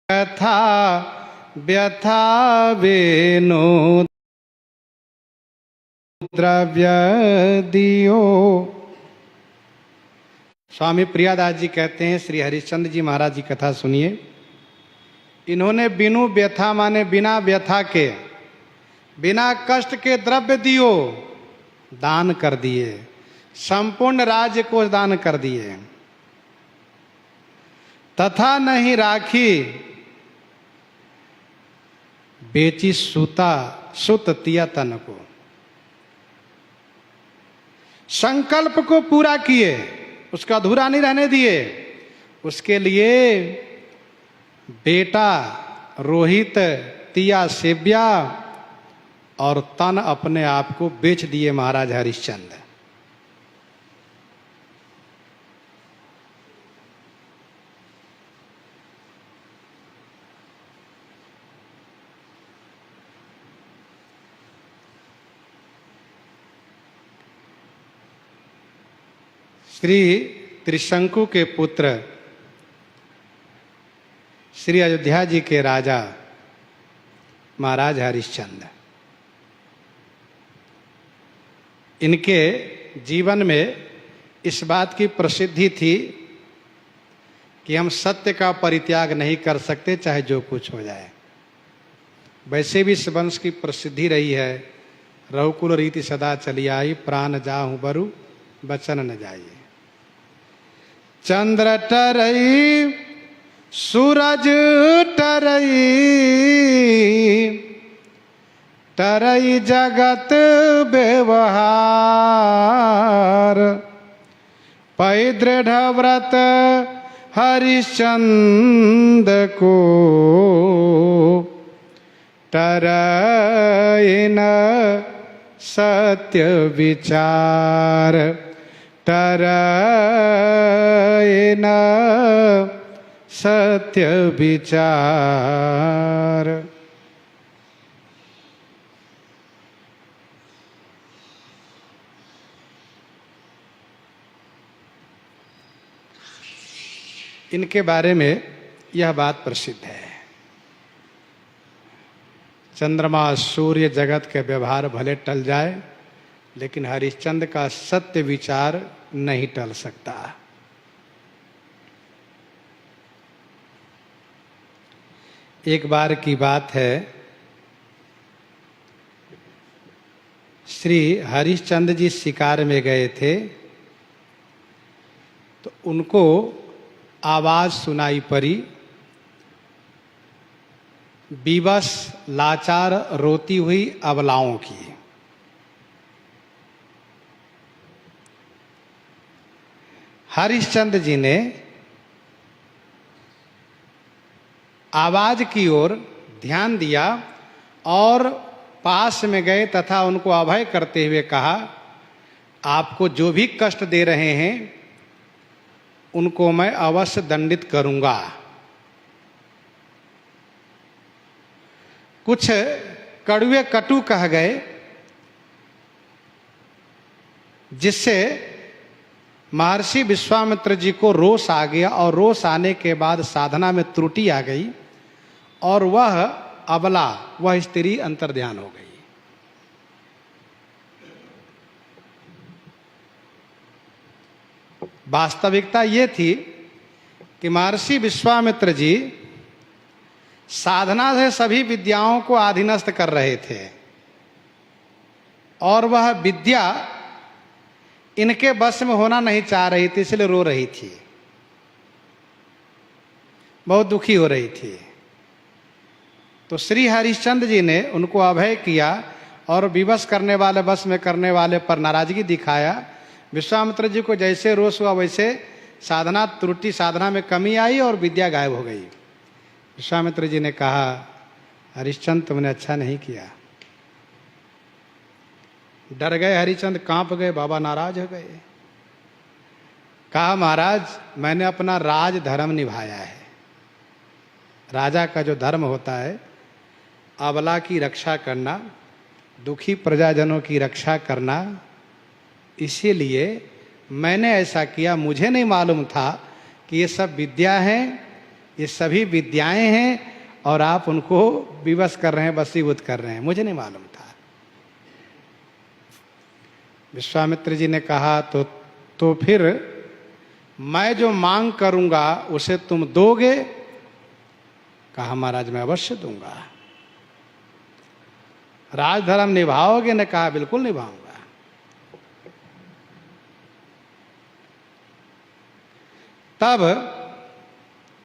कथा व्यथा वेनो द्रव्य दियो। स्वामी प्रियादास जी कहते हैं, श्री हरिश्चंद्र जी महाराज जी कथा सुनिए। इन्होंने बिनु व्यथा माने बिना व्यथा के, बिना कष्ट के द्रव्य दियो, दान कर दिए, संपूर्ण राज्य को दान कर दिए। तथा नहीं राखी बेची सूता सुत तिया तन को। संकल्प को पूरा किए, उसका अधूरा नहीं रहने दिए। उसके लिए बेटा रोहित, तिया सेव्या और तन अपने आप को बेच दिए महाराज हरिश्चंद्र। श्री त्रिशंकु के पुत्र श्री अयोध्या जी के राजा महाराज हरिश्चंद्र, इनके जीवन में इस बात की प्रसिद्धि थी कि हम सत्य का परित्याग नहीं कर सकते, चाहे जो कुछ हो जाए। वैसे भी इस वंश की प्रसिद्धि रही है, रघुकुल रीति सदा चली आई, प्राण जाहु बरु बचन न जाइए। चंद्र टरई सूरज टरई, टरई जगत व्यवहार। पै दृढ़ व्रत हरिश्चंद्र को, टरई न सत्य विचार। टरई न सत्य विचार। इनके बारे में यह बात प्रसिद्ध है, चंद्रमा सूर्य जगत के व्यवहार भले टल जाए, लेकिन हरिश्चंद्र का सत्य विचार नहीं टल सकता। एक बार की बात है, श्री हरिश्चंद्र जी शिकार में गए थे, तो उनको आवाज सुनाई पड़ी, विवश लाचार रोती हुई अबलाओं की। हरिश्चंद्र जी ने आवाज की ओर ध्यान दिया और पास में गए तथा उनको अभय करते हुए कहा, आपको जो भी कष्ट दे रहे हैं उनको मैं अवश्य दंडित करूंगा। कुछ कड़वे कटु कह गए, जिससे महर्षि विश्वामित्र जी को रोष आ गया, और रोष आने के बाद साधना में त्रुटि आ गई और वह अबला, वह स्त्री अंतर्ध्यान हो गई। वास्तविकता ये थी कि महर्षि विश्वामित्र जी साधना से सभी विद्याओं को अधीनस्थ कर रहे थे, और वह विद्या इनके बस में होना नहीं चाह रही थी, इसलिए रो रही थी, बहुत दुखी हो रही थी। तो श्री हरिश्चंद्र जी ने उनको अभय किया और विवश करने वाले, बस में करने वाले पर नाराजगी दिखाया। विश्वामित्र जी को जैसे रोष हुआ, वैसे साधना त्रुटि, साधना में कमी आई और विद्या गायब हो गई। विश्वामित्र जी ने कहा, हरिश्चंद्र तुमने अच्छा नहीं किया। डर गए हरिश्चंद्र, कांप गए, बाबा नाराज हो गए। कहा, महाराज मैंने अपना राज धर्म निभाया है। राजा का जो धर्म होता है, अबला की रक्षा करना, दुखी प्रजाजनों की रक्षा करना, इसीलिए मैंने ऐसा किया। मुझे नहीं मालूम था कि ये सब विद्या है ये सभी विद्याएं हैं और आप उनको विवश कर रहे हैं, वशीभूत कर रहे हैं। मुझे नहीं मालूम था। विश्वामित्र जी ने कहा तो फिर मैं जो मांग करूंगा उसे तुम दोगे? कहा महाराज मैं अवश्य दूंगा। राजधर्म निभाओगे? ने कहा बिल्कुल निभाऊंगा। तब